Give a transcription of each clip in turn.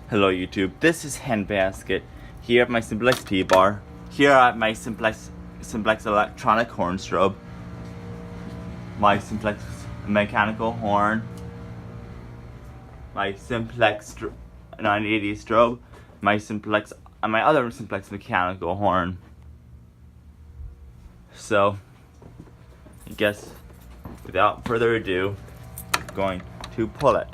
Hello YouTube, this is Handbasket. Here at my Simplex T-bar. Here at my Simplex electronic horn strobe. My Simplex mechanical horn. My Simplex 980 strobe. My other Simplex mechanical horn. So, I guess without further ado, I'm going to pull it.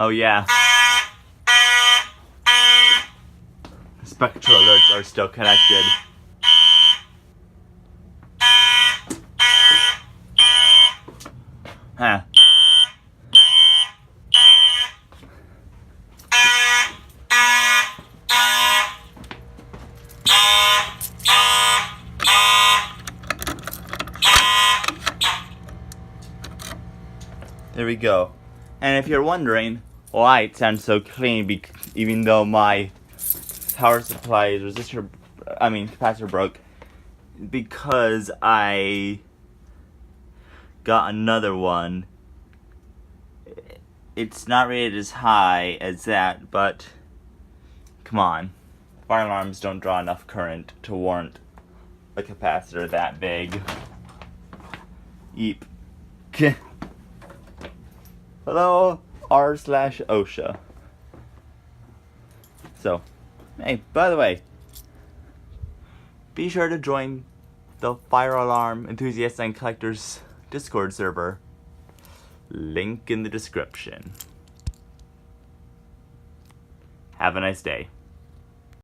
Oh yeah. Spectral alerts are still connected. Huh. There we go. And if you're wondering why it sounds so clean, even though my power supply capacitor broke, because I got another one. It's not rated as high as that, but come on. Fire alarms don't draw enough current to warrant a capacitor that big. Yeep. Hello, r/OSHA. So, hey, by the way, be sure to join the Fire Alarm Enthusiasts and Collectors Discord server. Link in the description. Have a nice day.